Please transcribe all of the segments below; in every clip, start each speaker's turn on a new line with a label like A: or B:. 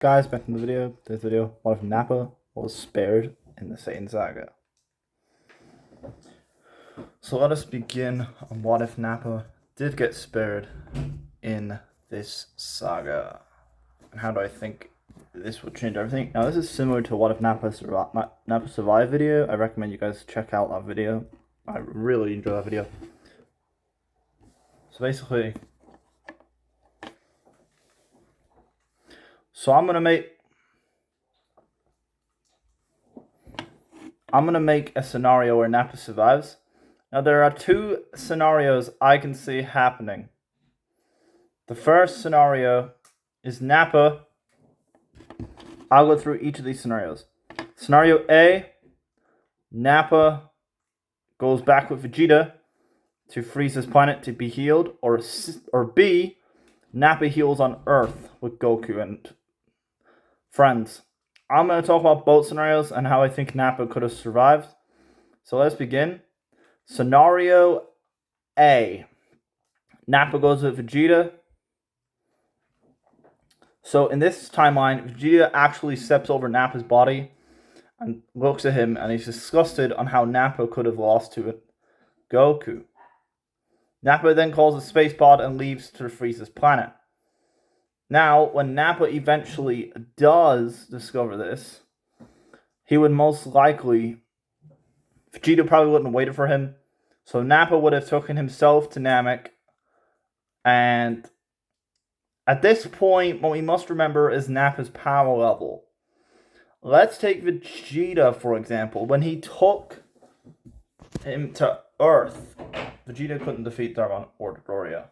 A: Guys, back in the video. This video, what if Nappa was spared in the Satan Saga? So let us begin on what if Nappa did get spared in this saga. And how do I think this would change everything? Now this is similar to what if Nappa survived video. I recommend you guys check out that video. I really enjoy that video. So basically, I'm gonna make a scenario where Nappa survives. Now there are two scenarios I can see happening. The first scenario is Nappa. I'll go through each of these scenarios. Scenario A, Nappa goes back with Vegeta to freeze his planet to be healed, or B, Nappa heals on Earth with Goku and friends. I'm going to talk about both scenarios and how I think Nappa could have survived. So let's begin. Scenario A, Nappa goes with Vegeta. So in this timeline, Vegeta actually steps over Nappa's body and looks at him, and he's disgusted on how Nappa could have lost to Goku. Nappa then calls a space pod and leaves to freeze his planet. Now, when Nappa eventually does discover this, he would most likely... Vegeta probably wouldn't have waited for him, so Nappa would have taken himself to Namek, and at this point, what we must remember is Nappa's power level. Let's take Vegeta, for example. When he took him to Earth, Vegeta couldn't defeat Zarbon or Doria,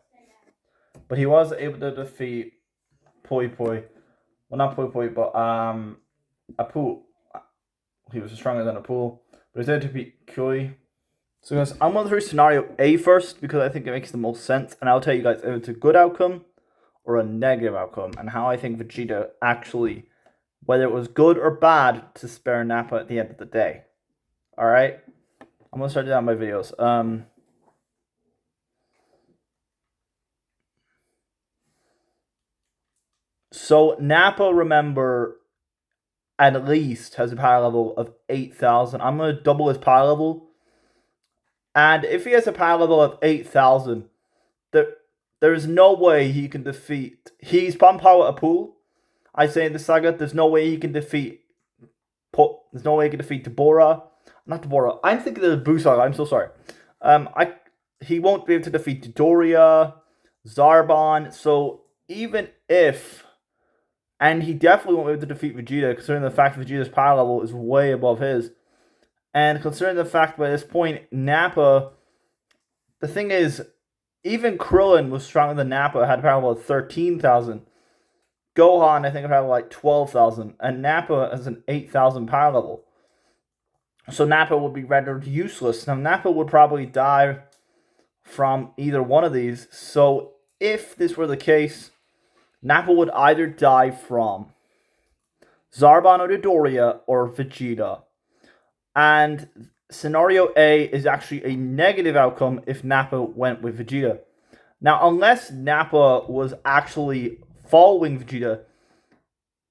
A: but he was able to defeat Poi Poi. Well, not Poi Poi, but Apu. He was stronger than Apu, but he was able to beat Kui. So guys, I'm going through scenario A first because I think it makes the most sense, and I'll tell you guys if it's a good outcome or a negative outcome, and how I think Vegeta actually, whether it was good or bad to spare Nappa at the end of the day. Alright? I'm going to start down my videos. So Nappa, remember, at least has a power level of 8,000. I'm going to double his power level. And if he has a power level of 8,000, there's no way he can defeat... He's on power Apu. I say in the saga, there's no way he can defeat... There's no way he can defeat Deborah. Not Deborah. I'm thinking of the Buu saga. I'm so sorry. He won't be able to defeat Doria, Zarbon. So even if... And he definitely won't be able to defeat Vegeta, considering the fact that Vegeta's power level is way above his. And considering the fact by this point, Nappa... The thing is, even Krillin was stronger than Nappa, had a power level of 13,000. Gohan, I think, had like 12,000. And Nappa has an 8,000 power level. So Nappa would be rendered useless. Now, Nappa would probably die from either one of these. So if this were the case, Nappa would either die from Zarbon or Doria or Vegeta. And scenario A is actually a negative outcome if Nappa went with Vegeta. Now, unless Nappa was actually following Vegeta,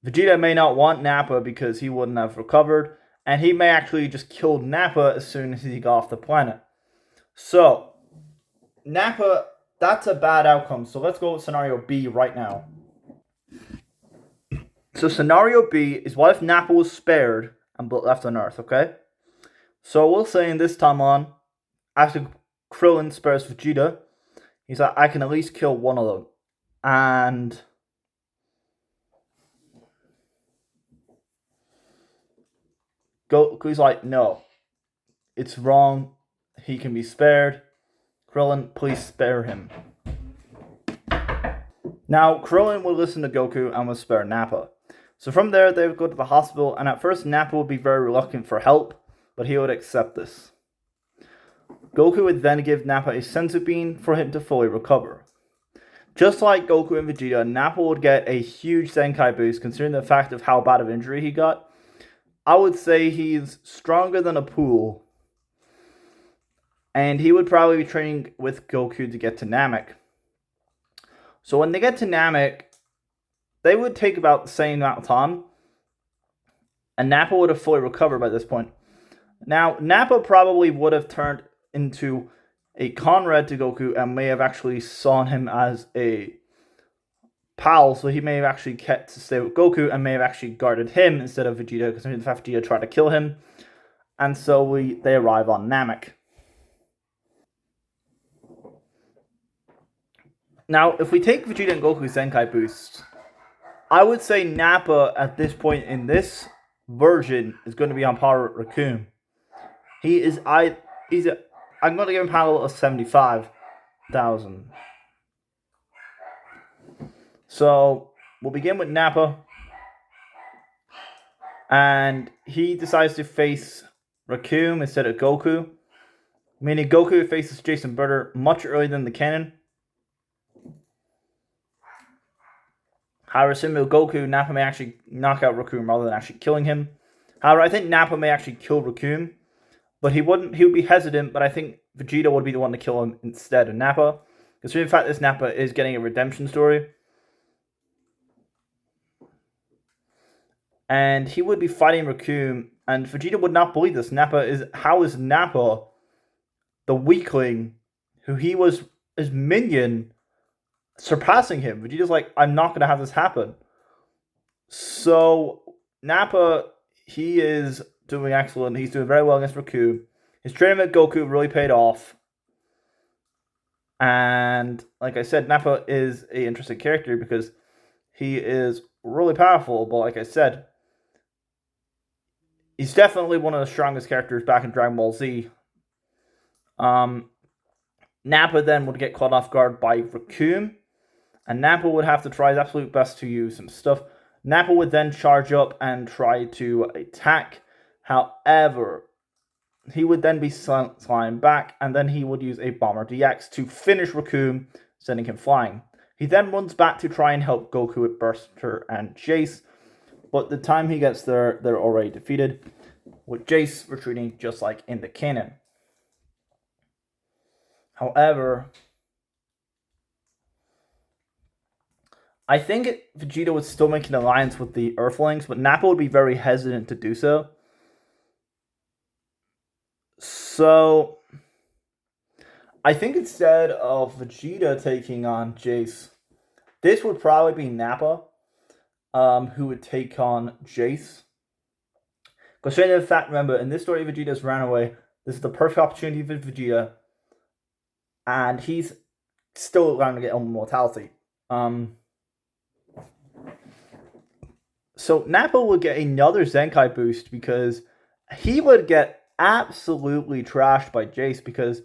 A: Vegeta may not want Nappa because he wouldn't have recovered, and he may actually just kill Nappa as soon as he got off the planet. So, Nappa, that's a bad outcome. So let's go with scenario B right now. So scenario B is what if Nappa was spared and left on Earth, okay? So we'll say in this timeline, after Krillin spares Vegeta, he's like, I can at least kill one of them. And Goku's like, no, it's wrong. He can be spared. Krillin, please spare him. Now, Krillin will listen to Goku and will spare Nappa. So from there, they would go to the hospital, and at first Nappa would be very reluctant for help, but he would accept this. Goku would then give Nappa a senzu bean for him to fully recover. Just like Goku and Vegeta, Nappa would get a huge Zenkai boost considering the fact of how bad of injury he got. I would say he's stronger than Apu, and he would probably be training with Goku to get to Namek. So when they get to Namek, they would take about the same amount of time, and Nappa would have fully recovered by this point. Now, Nappa probably would have turned into a Conrad to Goku and may have actually seen him as a pal, so he may have actually kept to stay with Goku and may have actually guarded him instead of Vegeta, because in fact Vegeta tried to kill him. And so they arrive on Namek. Now, if we take Vegeta and Goku Zenkai boosts, I would say Nappa at this point in this version is going to be on par with Raccoon. I'm going to give him power of 75,000. So we'll begin with Nappa, and he decides to face Raccoon instead of Goku, meaning Goku faces Jason Burter much earlier than the canon. However, similar to Goku, Nappa may actually knock out Raccoon rather than actually killing him. However, I think Nappa may actually kill Raccoon, but he would be hesitant, but I think Vegeta would be the one to kill him instead of Nappa. Because in fact, this Nappa is getting a redemption story. And he would be fighting Raccoon, and Vegeta would not believe this. How is Nappa the weakling who he was his minion surpassing him? Vegeta's like, I'm not going to have this happen. So Nappa, he is doing excellent. He's doing very well against Raccoon. His training with Goku really paid off. And like I said, Nappa is an interesting character because he is really powerful. But like I said, he's definitely one of the strongest characters back in Dragon Ball Z. Nappa then would get caught off guard by Raccoon, and Nappa would have to try his absolute best to use some stuff. Nappa would then charge up and try to attack. However, he would then be flying back, and then he would use a Bomber DX to finish Raccoon, sending him flying. He then runs back to try and help Goku with Burster and Jace, but the time he gets there, they're already defeated, with Jace retreating just like in the canon. However, I think Vegeta would still make an alliance with the Earthlings, but Nappa would be very hesitant to do so. So, I think instead of Vegeta taking on Jace, this would probably be Nappa, who would take on Jace. Considering the fact, remember, in this story, Vegeta's ran away. This is the perfect opportunity for Vegeta, and he's still going to get immortality. So Nappa would get another Zenkai boost because he would get absolutely trashed by Jace, because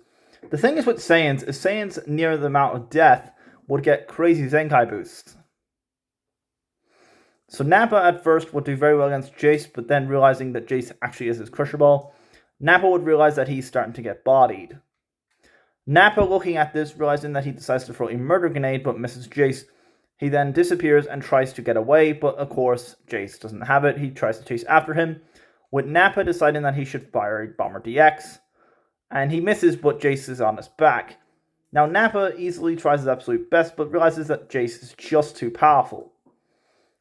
A: the thing is with Saiyans near the amount of death would get crazy Zenkai boosts. So Nappa at first would do very well against Jace, but then realizing that Jace actually is his Crusher Ball, Nappa would realize that he's starting to get bodied. Nappa, looking at this, realizing that he decides to throw a murder grenade but misses Jace, he then disappears and tries to get away, but of course Jace doesn't have it. He tries to chase after him, with Nappa deciding that he should fire a Bomber DX, and he misses, but Jace is on his back. Now Nappa easily tries his absolute best, but realizes that Jace is just too powerful.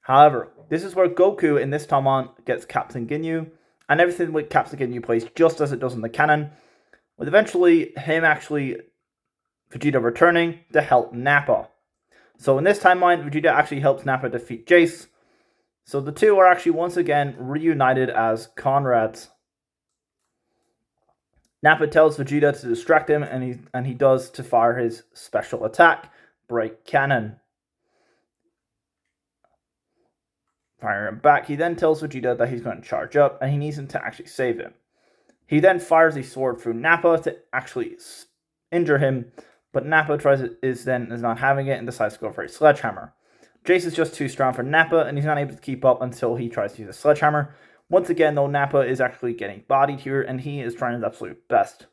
A: However, this is where Goku in this time on gets Captain Ginyu, and everything with Captain Ginyu plays just as it does in the canon, with eventually Vegeta returning to help Nappa. So in this timeline, Vegeta actually helps Nappa defeat Jace. So the two are actually once again reunited as comrades. Nappa tells Vegeta to distract him, and he does to fire his special attack, Break Cannon. Fire him back, he then tells Vegeta that he's going to charge up, and he needs him to actually save him. He then fires a sword through Nappa to actually injure him, but Nappa is not having it and decides to go for a sledgehammer. Jace is just too strong for Nappa, and he's not able to keep up until he tries to use a sledgehammer. Once again, though, Nappa is actually getting bodied here, and he is trying his absolute best.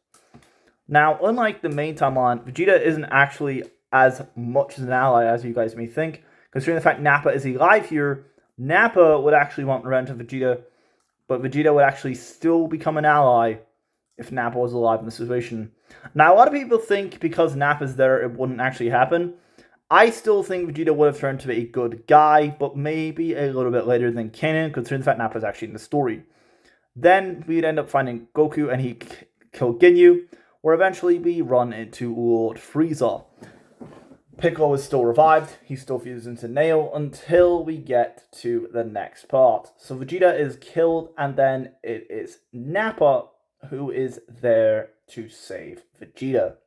A: Now, unlike the main timeline, Vegeta isn't actually as much as an ally as you guys may think. Considering the fact Nappa is alive here, Nappa would actually want revenge of Vegeta, but Vegeta would actually still become an ally if Nappa was alive in the situation. Now, a lot of people think because Nappa's there, it wouldn't actually happen. I still think Vegeta would have turned to be a good guy, but maybe a little bit later than Kanan, considering the fact Nappa's actually in the story. Then we'd end up finding Goku and he'd kill Ginyu, where eventually we run into Lord Frieza. Piccolo is still revived, he still fuses into Nail until we get to the next part. So Vegeta is killed, and then it is Nappa who is there to save Vegeta.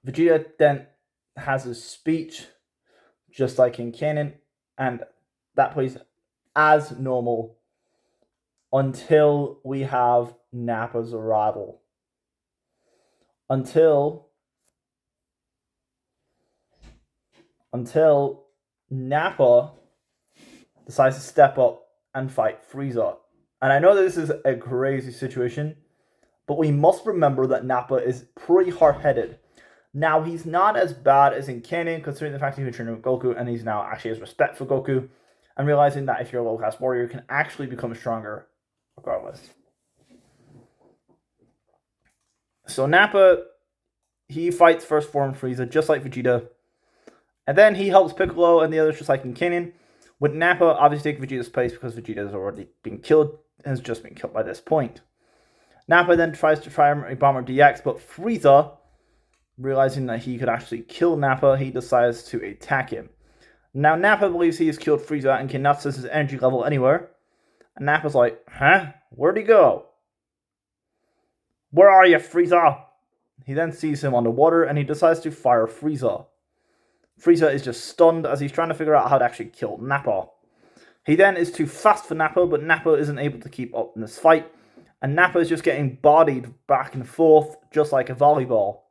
A: Vegeta then has a speech, just like in Kanon, and that plays as normal until we have Nappa's arrival. Until Nappa decides to step up and fight Frieza. And I know that this is a crazy situation, but we must remember that Nappa is pretty hard-headed. Now, he's not as bad as in Kanon, considering the fact that he's been training with Goku, and he's now actually has respect for Goku, and realizing that if you're a low-class warrior, you can actually become stronger regardless. So Nappa, he fights first form Frieza, just like Vegeta, and then he helps Piccolo and the others, just like in Kanon, with Nappa obviously taking Vegeta's place because Vegeta has already been killed, and has just been killed by this point. Nappa then tries to Primary Bomber DX, but Frieza, realizing that he could actually kill Nappa, he decides to attack him. Now, Nappa believes he has killed Frieza and cannot sense his energy level anywhere. And Nappa's like, huh? Where'd he go? Where are you, Frieza? He then sees him underwater and he decides to fire Frieza. Frieza is just stunned as he's trying to figure out how to actually kill Nappa. He then is too fast for Nappa, but Nappa isn't able to keep up in this fight. And Nappa is just getting bodied back and forth, just like a volleyball.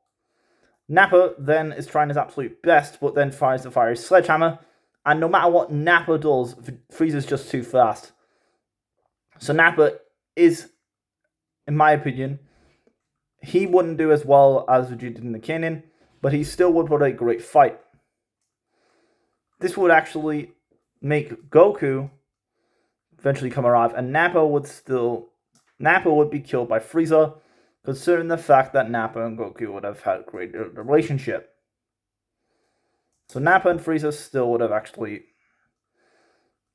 A: Nappa then is trying his absolute best, but then tries to fire his sledgehammer. And no matter what Nappa does, Frieza's just too fast. So Nappa is, in my opinion, he wouldn't do as well as Vegeta did in the Kanon, but he still would put a great fight. This would actually make Goku eventually come arrive, and Nappa would be killed by Frieza, considering the fact that Nappa and Goku would have had a great relationship. So Nappa and Frieza still would have actually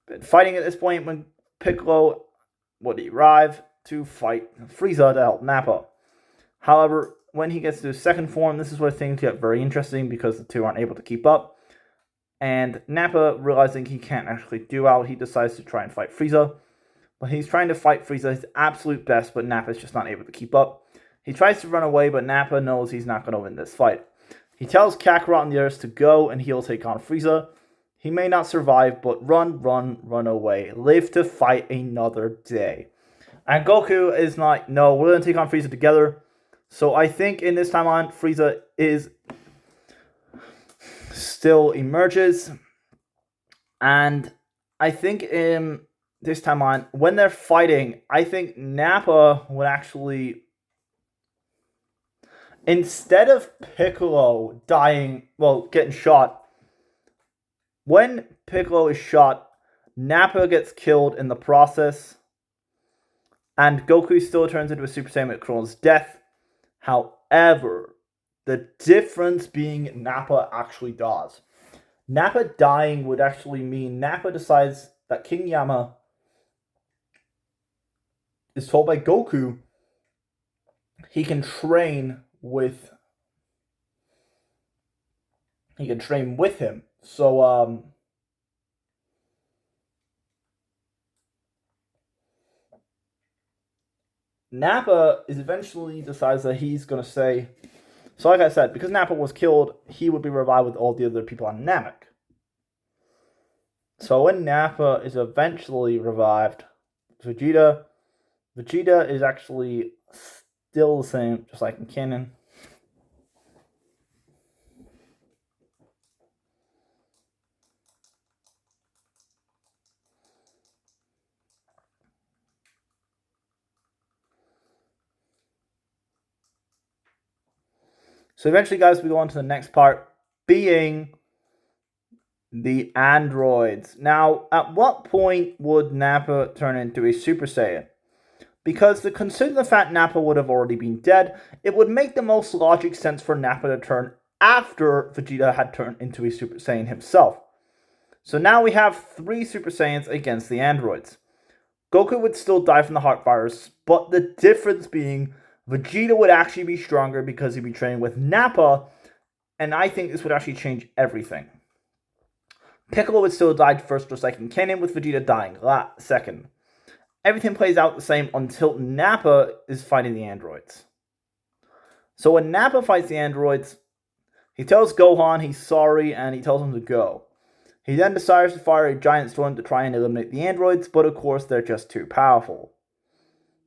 A: been fighting at this point when Piccolo would arrive to fight Frieza to help Nappa. However, when he gets to his second form, this is where things get very interesting because the two aren't able to keep up. And Nappa, realizing he can't actually do out, he decides to try and fight Frieza. But he's trying to fight Frieza his absolute best, but Nappa's just not able to keep up. He tries to run away, but Nappa knows he's not going to win this fight. He tells Kakarot and the others to go, and he'll take on Frieza. He may not survive, but run away. Live to fight another day. And Goku is like, no, we're going to take on Frieza together. So I think in this timeline, Frieza is still emerges. And I think in this timeline, when they're fighting, I think Nappa would actually, instead of Piccolo dying, getting shot, when Piccolo is shot, Nappa gets killed in the process, and Goku still turns into a Super Saiyan with Krill's death. However, the difference being Nappa actually dies. Nappa dying would actually mean Nappa decides that King Yama is told by Goku he can train with him. So Nappa is eventually decides that he's gonna say, so like I said, because Nappa was killed, he would be revived with all the other people on Namek. So when Nappa is eventually revived, Vegeta is actually still the same, just like in Kanon. So eventually, guys, we go on to the next part, being the androids. Now, at what point would Nappa turn into a Super Saiyan? Because considering the fact Nappa would have already been dead, it would make the most logic sense for Nappa to turn after Vegeta had turned into a Super Saiyan himself. So now we have 3 Super Saiyans against the androids. Goku would still die from the heart virus, but the difference being Vegeta would actually be stronger because he'd be training with Nappa, and I think this would actually change everything. Piccolo would still die first or second canon, with Vegeta dying second. Everything plays out the same until Nappa is fighting the androids. So when Nappa fights the androids, he tells Gohan he's sorry and he tells him to go. He then decides to fire a giant storm to try and eliminate the androids, but of course they're just too powerful.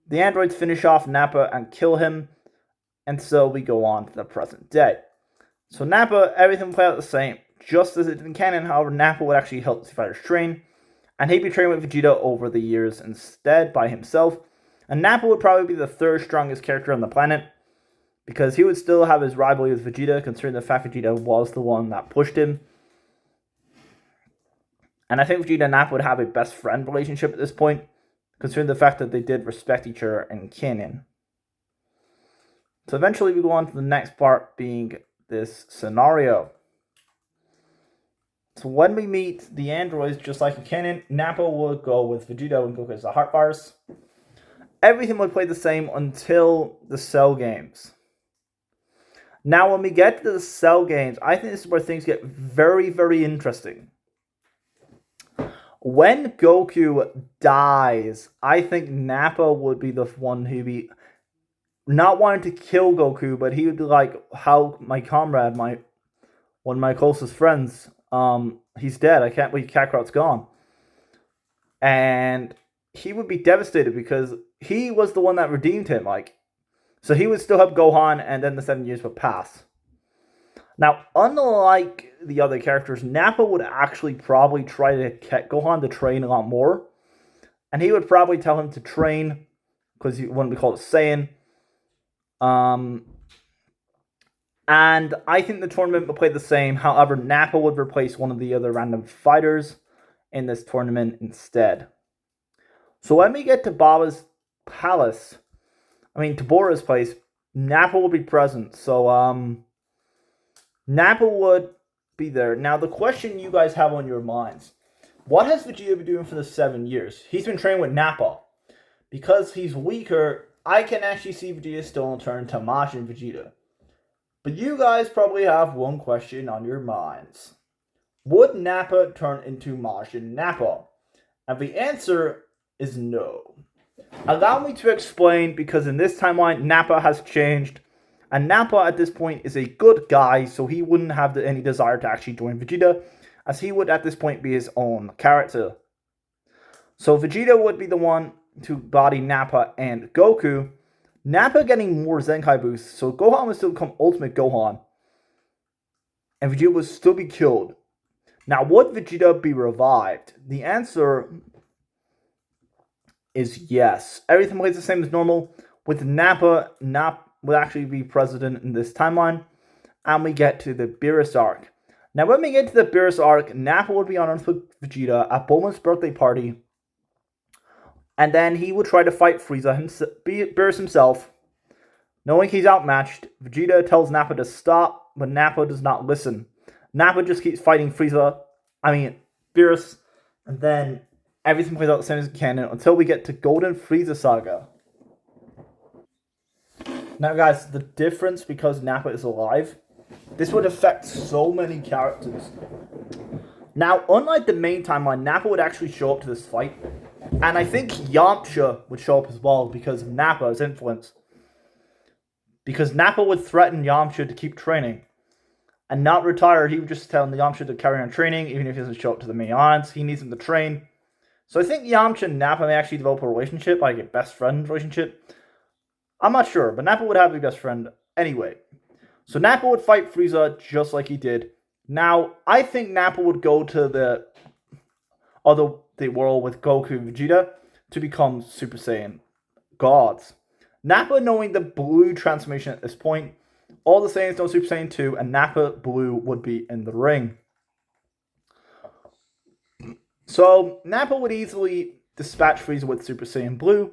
A: The androids finish off Nappa and kill him, and so we go on to the present day. So Nappa, everything played out the same, just as it did in canon. However, Nappa would actually help the fighters train, and he'd be training with Vegeta over the years instead by himself. And Nappa would probably be the third strongest character on the planet, because he would still have his rivalry with Vegeta, considering the fact Vegeta was the one that pushed him. And I think Vegeta and Nappa would have a best friend relationship at this point, considering the fact that they did respect each other in canon. So eventually we go on to the next part, being this scenario. So when we meet the androids, just like in canon, Nappa would go with Vegeta when Goku has the heart virus. Everything would play the same until the Cell games. Now when we get to the Cell games, I think this is where things get very, very interesting. When Goku dies, I think Nappa would be the one who'd be not wanting to kill Goku, but he would be like, how my comrade, one of my closest friends, he's dead. I can't believe Kakarot's gone. And he would be devastated because he was the one that redeemed him. So he would still help Gohan, and then the 7 years would pass. Now, unlike the other characters, Nappa would actually probably try to get Gohan to train a lot more. And he would probably tell him to train, because he wouldn't be called a Saiyan. And I think the tournament would play the same. However, Nappa would replace one of the other random fighters in this tournament instead. So when we get to Baba's palace, to Bora's place, Nappa will be present. So, Nappa would be there. Now, the question you guys have on your minds: what has Vegeta been doing for the 7 years? He's been training with Nappa. Because he's weaker, I can actually see Vegeta still turn to Majin Vegeta. But you guys probably have one question on your minds. Would Nappa turn into Majin Nappa? And the answer is no. Allow me to explain, because in this timeline, Nappa has changed. And Nappa at this point is a good guy, so he wouldn't have any desire to actually join Vegeta, as he would at this point be his own character. So Vegeta would be the one to body Nappa and Goku. Nappa getting more Zenkai boosts, so Gohan would still become Ultimate Gohan. And Vegeta would still be killed. Now, would Vegeta be revived? The answer is yes. Everything plays the same as normal. With Nappa would actually be president in this timeline. And we get to the Beerus arc. Now, when we get to the Beerus arc, Nappa would be on Earth with Vegeta at Bulma's birthday party. And then he would try to fight Frieza, Beerus himself. Knowing he's outmatched, Vegeta tells Nappa to stop, but Nappa does not listen. Nappa just keeps fighting Beerus, and then everything plays out the same as canon until we get to Golden Frieza Saga. Now, guys, the difference, because Nappa is alive, this would affect so many characters. Now, unlike the main timeline, Nappa would actually show up to this fight. And I think Yamcha would show up as well because of Nappa's influence. Because Nappa would threaten Yamcha to keep training and not retire. He would just tell Yamcha to carry on training, even if he doesn't show up to the main odds. He needs him to train. So I think Yamcha and Nappa may actually develop a relationship, like a best friend relationship. I'm not sure, but Nappa would have a best friend anyway. So Nappa would fight Frieza just like he did. Now, I think Nappa would go to the world with Goku and Vegeta to become Super Saiyan gods. Nappa, knowing the blue transformation at this point, all the Saiyans know Super Saiyan 2, and Nappa Blue would be in the ring. So Nappa would easily dispatch Frieza with Super Saiyan Blue,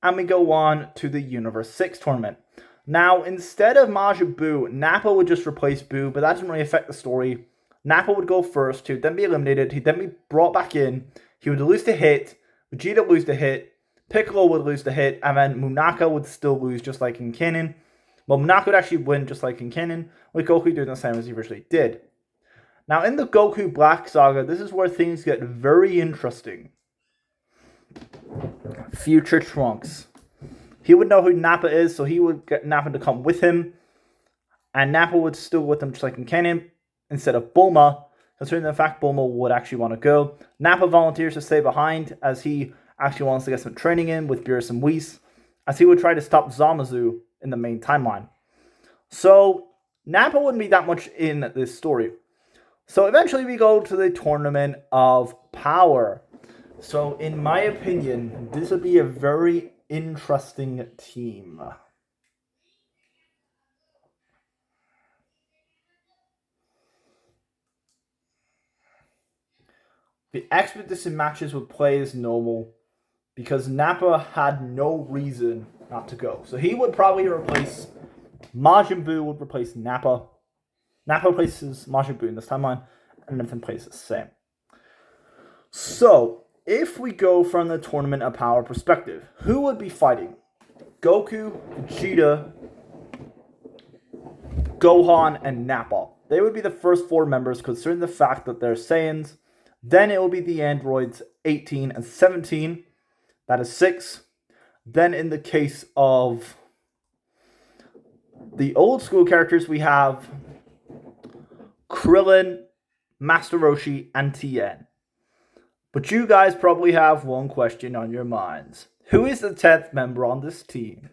A: and we go on to the Universe 6 tournament. Now, instead of Majin Buu, Nappa would just replace Buu, but that doesn't really affect the story. Nappa would go first, he would then be eliminated, he'd then be brought back in, he would lose the hit, Vegeta would lose the hit, Piccolo would lose the hit, and then Munaka would still lose just like in canon. Well, Munaka would actually win just like in canon, with Goku doing the same as he originally did. Now, in the Goku Black Saga, this is where things get very interesting. Future Trunks. He would know who Nappa is, so he would get Nappa to come with him. And Nappa would still with him just like in canon, instead of Bulma, considering the fact Bulma would actually want to go. Nappa volunteers to stay behind, as he actually wants to get some training in with Beerus and Whis, as he would try to stop Zamasu in the main timeline. So, Nappa wouldn't be that much in this story. So eventually we go to the Tournament of Power. So in my opinion, this would be a very interesting team. The expedition matches would play as normal because Nappa had no reason not to go. So he would probably replace Majin Buu would replace Nappa. Nappa replaces Majin Buu in this timeline, and everything plays the same. So, if we go from the Tournament of Power perspective, who would be fighting? Goku, Vegeta, Gohan, and Nappa. They would be the first four members, considering the fact that they're Saiyans. Then it will be the androids 18 and 17. That is 6. Then in the case of the old school characters, we have Krillin, Master Roshi, and Tien. But you guys probably have one question on your minds. Who is the 10th member on this team?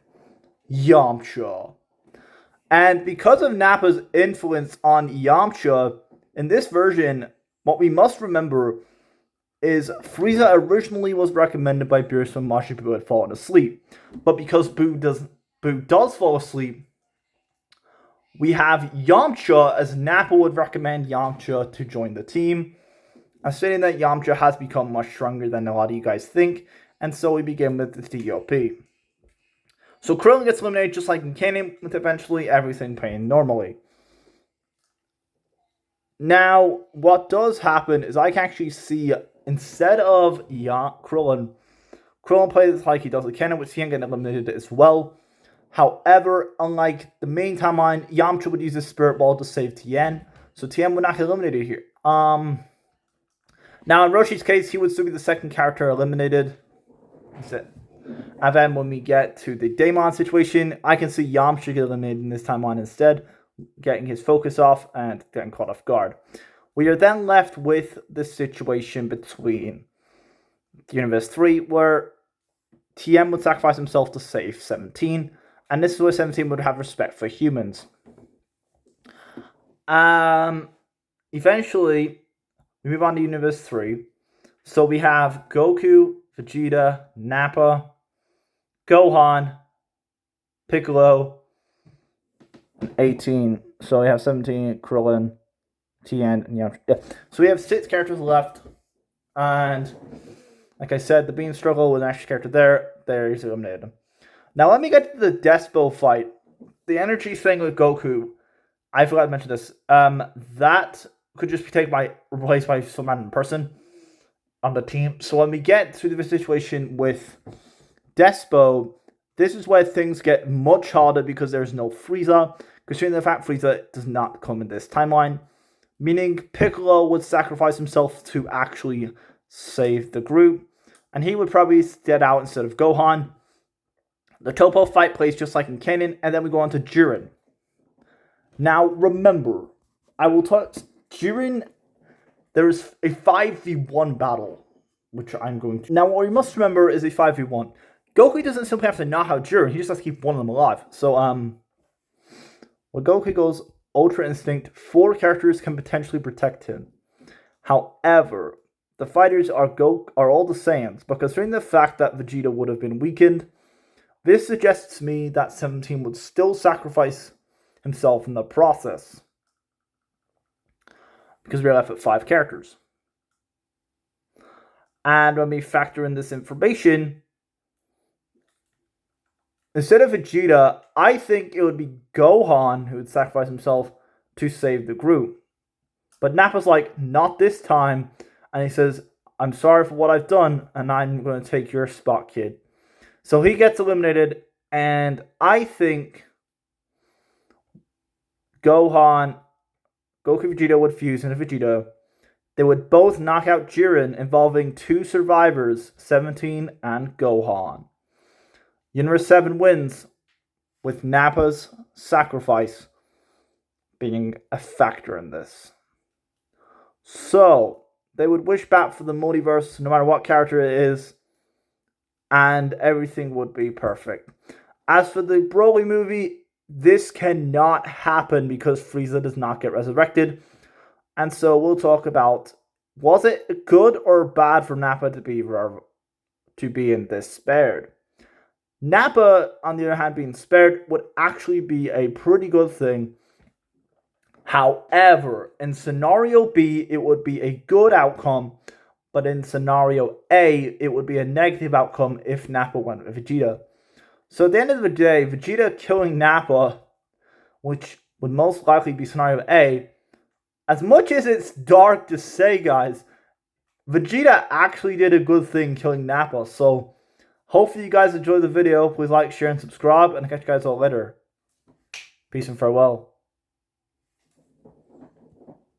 A: Yamcha. And because of Nappa's influence on Yamcha, in this version, what we must remember is Frieza originally was recommended by Beerus when Majin Buu had fallen asleep. But because Buu does fall asleep, we have Yamcha, as Nappa would recommend Yamcha to join the team. I'm stating that Yamcha has become much stronger than a lot of you guys think, and so we begin with the TOP. So Krillin gets eliminated just like in canon, with eventually everything playing normally. Now, what does happen is I can actually see, instead of Krillin plays like he does in canon, with Tien getting eliminated as well. However, unlike the main timeline, Yamcha would use his Spirit Ball to save Tien, so Tien would not get eliminated here. Now, in Roshi's case, he would still be the second character eliminated. That's it. And then when we get to the Daemon situation, I can see Yamcha get eliminated in this timeline instead, getting his focus off and getting caught off guard. We are then left with the situation between Universe 3, where Tien would sacrifice himself to save 17, and this is where 17 would have respect for humans. Eventually, we move on to Universe 3. So we have Goku, Vegeta, Nappa, Gohan, Piccolo, 18. So we have 17, Krillin, Tien, and Yamcha. Yeah. So we have 6 characters left. And like I said, the Bean struggle with an extra character there. There, he's eliminated. Now let me get to the Despo fight. The energy thing with Goku, I forgot to mention this. That could just be replaced by some random person on the team. So when we get to the situation with Despo, this is where things get much harder because there's no Frieza. Considering the fact Frieza does not come in this timeline, meaning Piccolo would sacrifice himself to actually save the group, and he would probably get out instead of Gohan. The Topo fight plays just like in canon, and then we go on to Jiren. Now, remember, I will touch Jiren. There is a 5v1 battle, which I'm going to. Now, what we must remember is a 5v1. Goku doesn't simply have to knock out Jiren, he just has to keep one of them alive. So, when Goku goes Ultra Instinct, 4 characters can potentially protect him. However, the fighters are all the Saiyans, but considering the fact that Vegeta would have been weakened, this suggests to me that 17 would still sacrifice himself in the process, because we're left with 5 characters. And when we factor in this information, instead of Vegeta, I think it would be Gohan who would sacrifice himself to save the group. But Nappa's like, not this time. And he says, I'm sorry for what I've done, and I'm going to take your spot, kid. So he gets eliminated, and I think Goku Vegeta would fuse into Vegeta. They would both knock out Jiren, involving two survivors, 17 and Gohan. Universe 7 wins, with Nappa's sacrifice being a factor in this. So, they would wish back for the multiverse, no matter what character it is, and everything would be perfect. As for the Broly movie, this cannot happen because Frieza does not get resurrected. And so we'll talk about, was it good or bad for Nappa to be in this spared? Nappa, on the other hand, being spared would actually be a pretty good thing. However, in scenario B, it would be a good outcome, but in scenario A, it would be a negative outcome if Nappa went with Vegeta. So at the end of the day, Vegeta killing Nappa, which would most likely be scenario A, as much as it's dark to say, guys, Vegeta actually did a good thing killing Nappa. So hopefully you guys enjoyed the video. Please like, share, and subscribe, and I'll catch you guys all later. Peace and farewell.